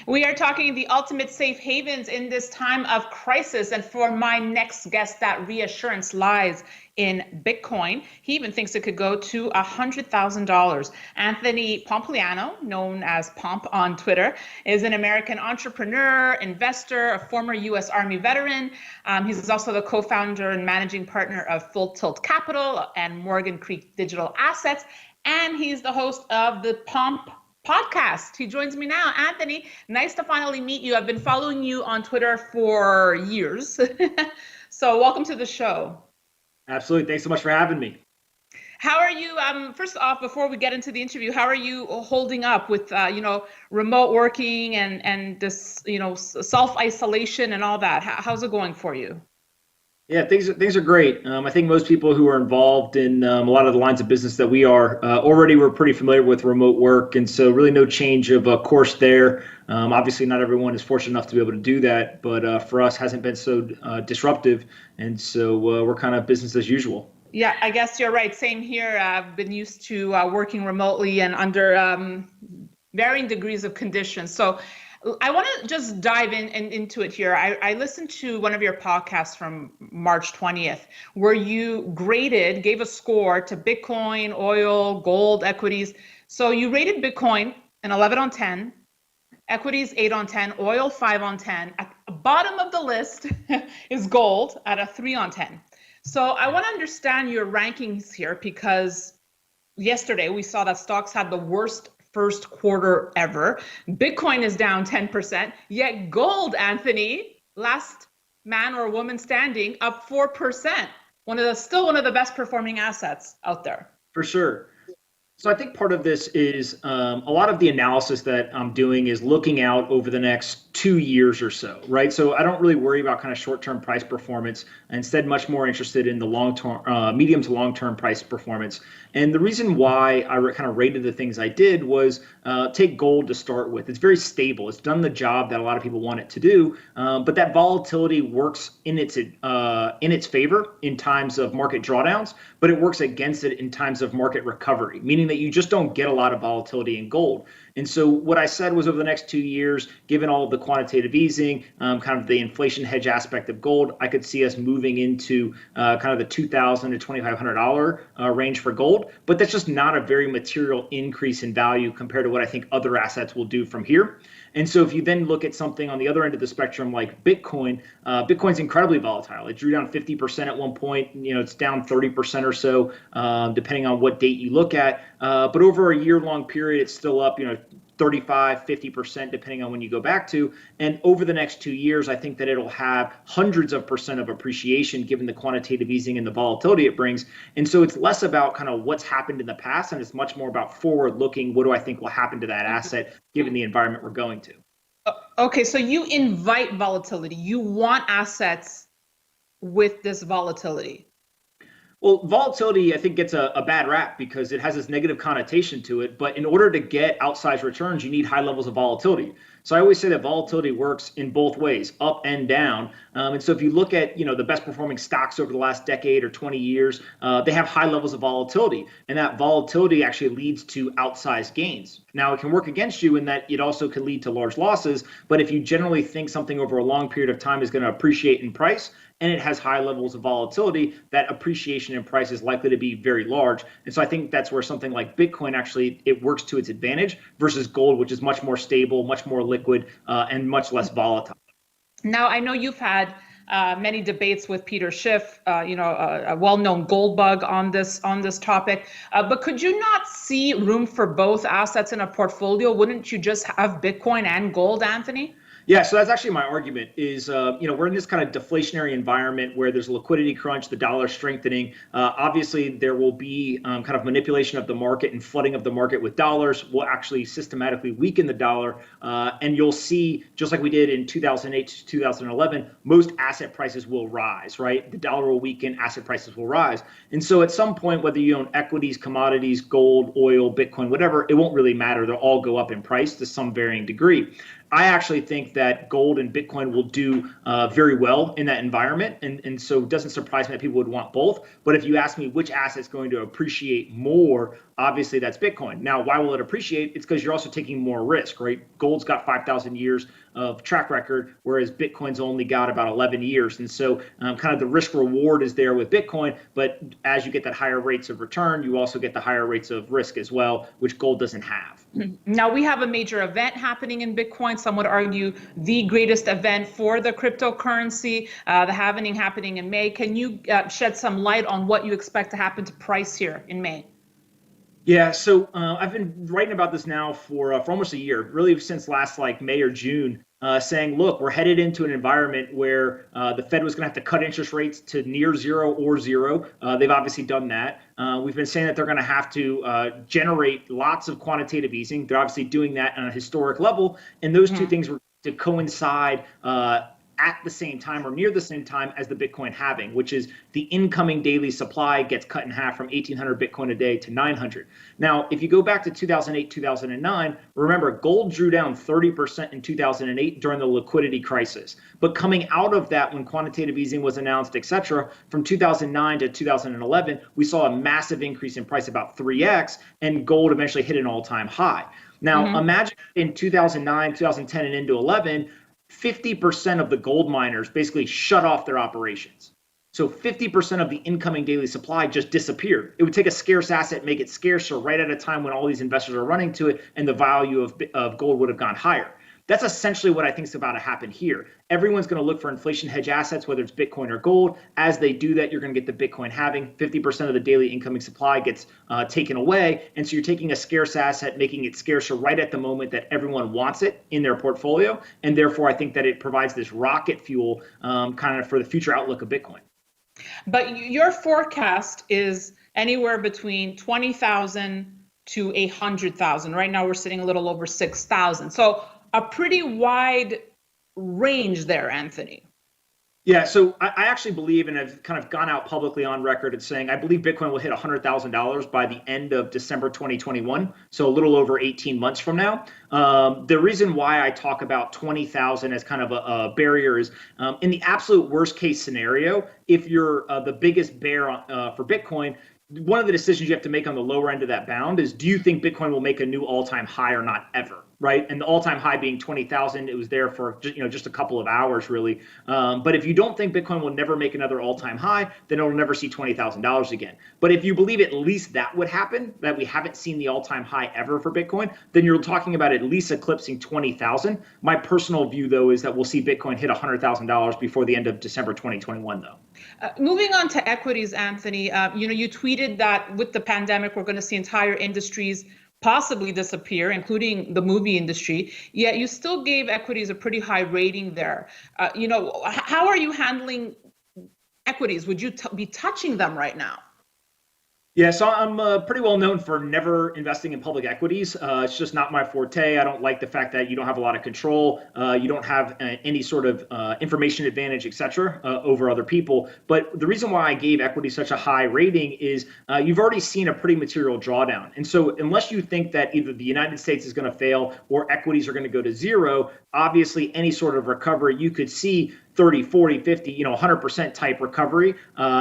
We are talking the ultimate safe havens in this time of crisis. And for my next guest, that reassurance lies in Bitcoin. He even thinks it could go to $100,000. Anthony Pompliano, known as Pomp on Twitter, is an American entrepreneur, investor, a former U.S. Army veteran. He's also the co-founder and managing partner of Full Tilt Capital and Morgan Creek Digital Assets. And he's the host of the Pomp podcast. He joins me now. Anthony, nice to finally meet you. I've been following you on Twitter for years. So welcome to the show. Absolutely. Thanks so much for having me. How are you? First off, before we get into the interview, how are you holding up with, remote working and this, self-isolation and all that? How's it going for you? Yeah, things are great. I think most people who are involved in a lot of the lines of business that we are already were pretty familiar with remote work, and so really no change of course there. Obviously, not everyone is fortunate enough to be able to do that, but for us, hasn't been so disruptive, and so we're kind of business as usual. Yeah, I guess you're right. Same here. I've been used to working remotely and under varying degrees of conditions. So I want to just dive into it here. I listened to one of your podcasts from March 20th, where you gave a score to Bitcoin, oil, gold, equities. So you rated Bitcoin an 11 on 10, equities 8 on 10, oil 5 on 10. At the bottom of the list is gold at a 3 on 10. So I want to understand your rankings here, because yesterday we saw that stocks had the worst first quarter ever. Bitcoin is down 10%, yet gold, Anthony, last man or woman standing, up 4%. Still one of the best performing assets out there. For sure. So I think part of this is a lot of the analysis that I'm doing is looking out over the next 2 years or so, right? So I don't really worry about kind of short-term price performance. Instead, much more interested in the long-term, medium to long-term price performance. And the reason why I kind of rated the things I did was take gold to start with. It's very stable. It's done the job that a lot of people want it to do, but that volatility works in its favor in times of market drawdowns, but it works against it in times of market recovery, meaning that you just don't get a lot of volatility in gold. And so what I said was over the next 2 years, given all of the quantitative easing, kind of the inflation hedge aspect of gold, I could see us moving into kind of the $2,000 to $2,500 range for gold. But that's just not a very material increase in value compared to what I think other assets will do from here. And so if you then look at something on the other end of the spectrum like Bitcoin, Bitcoin's incredibly volatile. It drew down 50% at one point. It's down 30% or so, depending on what date you look at. But over a year-long period, it's still up, 35, 50%, depending on when you go back to. And over the next 2 years, I think that it'll have hundreds of percent of appreciation given the quantitative easing and the volatility it brings. And so it's less about kind of what's happened in the past, and it's much more about forward looking. What do I think will happen to that asset given the environment we're going to? Okay, so you invite volatility. You want assets with this volatility. Well, volatility, I think, gets a bad rap because it has this negative connotation to it. But in order to get outsized returns, you need high levels of volatility. So I always say that volatility works in both ways, up and down. And so if you look at the best performing stocks over the last decade or 20 years, they have high levels of volatility. And that volatility actually leads to outsized gains. Now, it can work against you in that it also can lead to large losses. But if you generally think something over a long period of time is going to appreciate in price, and it has high levels of volatility, that appreciation in price is likely to be very large. And so I think that's where something like Bitcoin actually, it works to its advantage versus gold, which is much more stable, much more liquid, and much less volatile. Now, I know you've had many debates with Peter Schiff, a well-known gold bug on this topic. But could you not see room for both assets in a portfolio? Wouldn't you just have Bitcoin and gold, Anthony? Yeah, so that's actually my argument is, we're in this kind of deflationary environment where there's a liquidity crunch, the dollar strengthening. Obviously, there will be kind of manipulation of the market and flooding of the market with dollars will actually systematically weaken the dollar. And you'll see, just like we did in 2008 to 2011, most asset prices will rise, right? The dollar will weaken, asset prices will rise. And so at some point, whether you own equities, commodities, gold, oil, Bitcoin, whatever, it won't really matter. They'll all go up in price to some varying degree. I actually think that gold and Bitcoin will do very well in that environment. And so it doesn't surprise me that people would want both. But if you ask me which asset's going to appreciate more, obviously that's Bitcoin. Now, why will it appreciate? It's because you're also taking more risk, right? Gold's got 5,000 years of track record, whereas Bitcoin's only got about 11 years. And so kind of the risk reward is there with Bitcoin. But as you get that higher rates of return, you also get the higher rates of risk as well, which gold doesn't have. Now we have a major event happening in Bitcoin. Some would argue the greatest event for the cryptocurrency, the halving happening in May. Can you shed some light on what you expect to happen to price here in May? Yeah, so I've been writing about this now for almost a year, really since last like May or June, saying, look, we're headed into an environment where the Fed was going to have to cut interest rates to near zero or zero. They've obviously done that. We've been saying that they're going to have to generate lots of quantitative easing. They're obviously doing that on a historic level, and those two things were to coincide at the same time or near the same time as the Bitcoin halving, which is the incoming daily supply gets cut in half from 1,800 Bitcoin a day to 900. Now, if you go back to 2008, 2009, remember gold drew down 30% in 2008 during the liquidity crisis. But coming out of that, when quantitative easing was announced, et cetera, from 2009 to 2011, we saw a massive increase in price, about 3x, and gold eventually hit an all-time high. Now, imagine in 2009, 2010, and into 11, 50% of the gold miners basically shut off their operations. So 50% of the incoming daily supply just disappeared. It would take a scarce asset, make it scarcer right at a time when all these investors are running to it, and the value of gold would have gone higher. That's essentially what I think is about to happen here. Everyone's going to look for inflation hedge assets, whether it's Bitcoin or gold. As they do that, you're going to get the Bitcoin halving. 50% of the daily incoming supply gets taken away. And so you're taking a scarce asset, making it scarcer right at the moment that everyone wants it in their portfolio. And therefore, I think that it provides this rocket fuel kind of for the future outlook of Bitcoin. But your forecast is anywhere between 20,000 to 100,000. Right now, we're sitting a little over 6,000. So a pretty wide range there, Anthony. Yeah, so I actually believe, and I've kind of gone out publicly on record at saying, I believe Bitcoin will hit $100,000 by the end of December 2021, so a little over 18 months from now. The reason why I talk about 20,000 as kind of a barrier is in the absolute worst case scenario, if you're the biggest bear for Bitcoin, one of the decisions you have to make on the lower end of that bound is, do you think Bitcoin will make a new all-time high or not ever? Right, and the all-time high being 20,000, it was there for just a couple of hours, really. But if you don't think Bitcoin will never make another all-time high, then it'll never see $20,000 again. But if you believe at least that would happen, that we haven't seen the all-time high ever for Bitcoin, then you're talking about at least eclipsing 20,000. My personal view, though, is that we'll see Bitcoin hit $100,000 before the end of December 2021, though. Moving on to equities, Anthony, you tweeted that with the pandemic, we're going to see entire industries possibly disappear, including the movie industry, yet you still gave equities a pretty high rating there. How are you handling equities? Would you be touching them right now? Yeah, so I'm pretty well known for never investing in public equities. It's just not my forte. I don't like the fact that you don't have a lot of control. You don't have any sort of information advantage, et cetera, over other people. But the reason why I gave equity such a high rating is you've already seen a pretty material drawdown. And so unless you think that either the United States is going to fail or equities are going to go to zero, obviously any sort of recovery you could see 30, 40, 50, 100% type recovery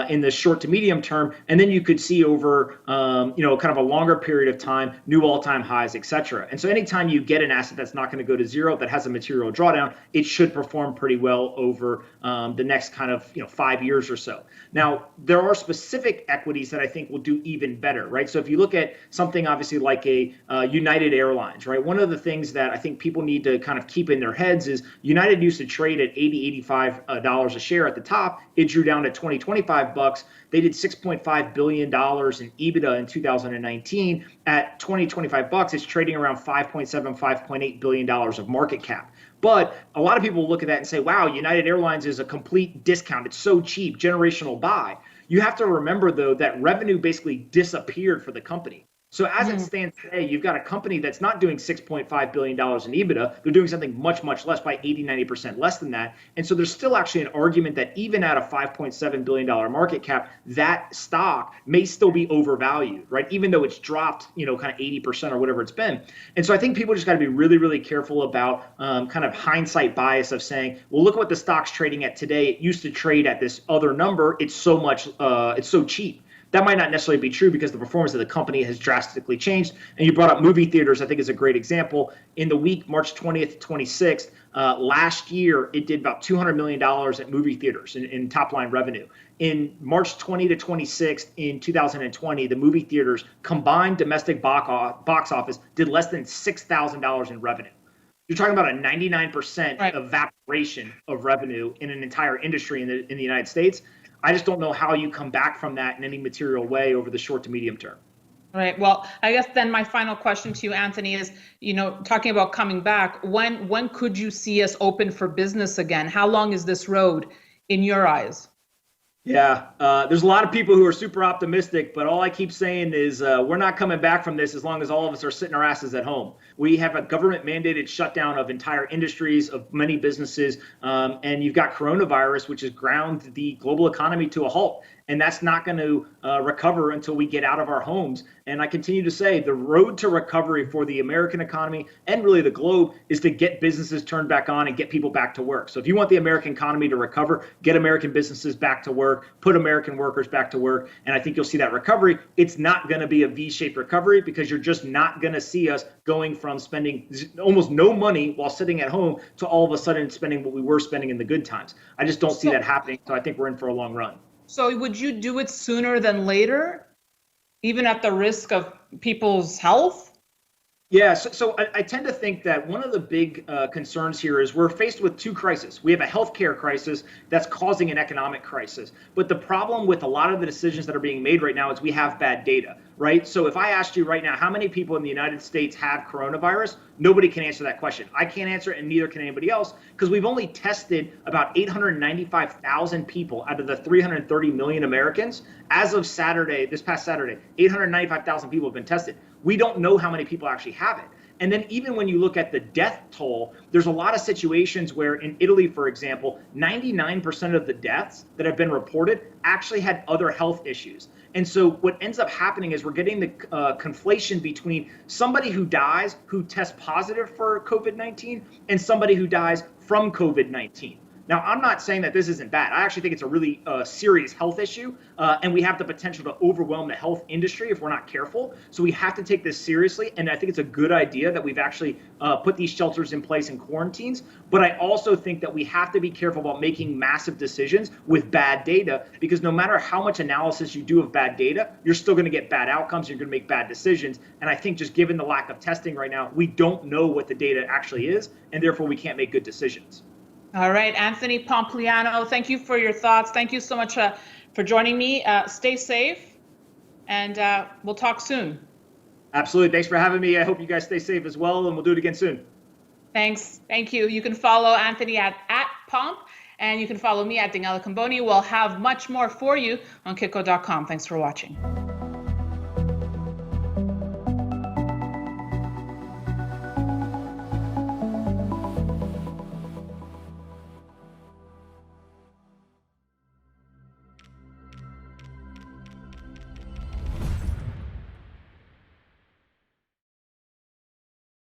in the short to medium term. And then you could see over, kind of a longer period of time, new all-time highs, et cetera. And so anytime you get an asset that's not going to go to zero, that has a material drawdown, it should perform pretty well over the next kind of, 5 years or so. Now, there are specific equities that I think will do even better, right? So if you look at something obviously like a United Airlines, right? One of the things that I think people need to kind of keep in their heads is United used to trade at 80, $85 a share at the top. It drew down to 20, 25 bucks. They did $6.5 billion in EBITDA in 2019. At 20, 25 bucks, it's trading around $5.7, $5.8 billion of market cap. But a lot of people look at that and say, wow, United Airlines is a complete discount. It's so cheap, generational buy. You have to remember, though, that revenue basically disappeared for the company. So as it stands today, you've got a company that's not doing $6.5 billion in EBITDA. They're doing something much, much less, by 80, 90% less than that. And so there's still actually an argument that even at a $5.7 billion market cap, that stock may still be overvalued, right? Even though it's dropped, kind of 80% or whatever it's been. And so I think people just got to be really, really careful about kind of hindsight bias of saying, well, look what the stock's trading at today. It used to trade at this other number. It's so cheap. That might not necessarily be true because the performance of the company has drastically changed. And you brought up movie theaters, I think is a great example. In the week, March 20th, 26th, last year, it did about $200 million at movie theaters in top line revenue. In March 20 to 26th in 2020, the movie theaters combined domestic box office did less than $6,000 in revenue. You're talking about a 99% evaporation of revenue in an entire industry in the United States. I just don't know how you come back from that in any material way over the short to medium term. Right. Well, I guess then my final question to you, Anthony, is, talking about coming back, when could you see us open for business again? How long is this road in your eyes? Yeah, there's a lot of people who are super optimistic, but all I keep saying is we're not coming back from this as long as all of us are sitting our asses at home. We have a government mandated shutdown of entire industries, of many businesses, and you've got coronavirus, which has ground the global economy to a halt. And that's not going to recover until we get out of our homes. And I continue to say the road to recovery for the American economy and really the globe is to get businesses turned back on and get people back to work. So if you want the American economy to recover, get American businesses back to work, put American workers back to work. And I think you'll see that recovery. It's not going to be a V-shaped recovery because you're just not going to see us going from spending almost no money while sitting at home to all of a sudden spending what we were spending in the good times. I just don't see that happening. So I think we're in for a long run. So would you do it sooner than later, even at the risk of people's health? Yeah, so I tend to think that one of the big concerns here is we're faced with two crises. We have a healthcare crisis that's causing an economic crisis. But the problem with a lot of the decisions that are being made right now is we have bad data, right? So if I asked you right now, how many people in the United States have coronavirus? Nobody can answer that question. I can't answer it, and neither can anybody else, because we've only tested about 895,000 people out of the 330 million Americans. As of Saturday, this past Saturday, 895,000 people have been tested. We don't know how many people actually have it. And then even when you look at the death toll, there's a lot of situations where in Italy, for example, 99% of the deaths that have been reported actually had other health issues. And so what ends up happening is we're getting the conflation between somebody who dies who tests positive for COVID-19 and somebody who dies from COVID-19. Now, I'm not saying that this isn't bad. I actually think it's a really serious health issue, and we have the potential to overwhelm the health industry if we're not careful. So we have to take this seriously, and I think it's a good idea that we've actually put these shelters in place and quarantines. But I also think that we have to be careful about making massive decisions with bad data, because no matter how much analysis you do of bad data, you're still going to get bad outcomes. You're going to make bad decisions. And I think just given the lack of testing right now, we don't know what the data actually is, and therefore we can't make good decisions. All right, Anthony Pompliano, thank you for your thoughts. Thank you so much for joining me. Stay safe, and we'll talk soon. Absolutely. Thanks for having me. I hope you guys stay safe as well, and we'll do it again soon. Thanks. Thank you. You can follow Anthony at Pomp, and you can follow me at Daniela Camboni. We'll have much more for you on Kiko.com. Thanks for watching.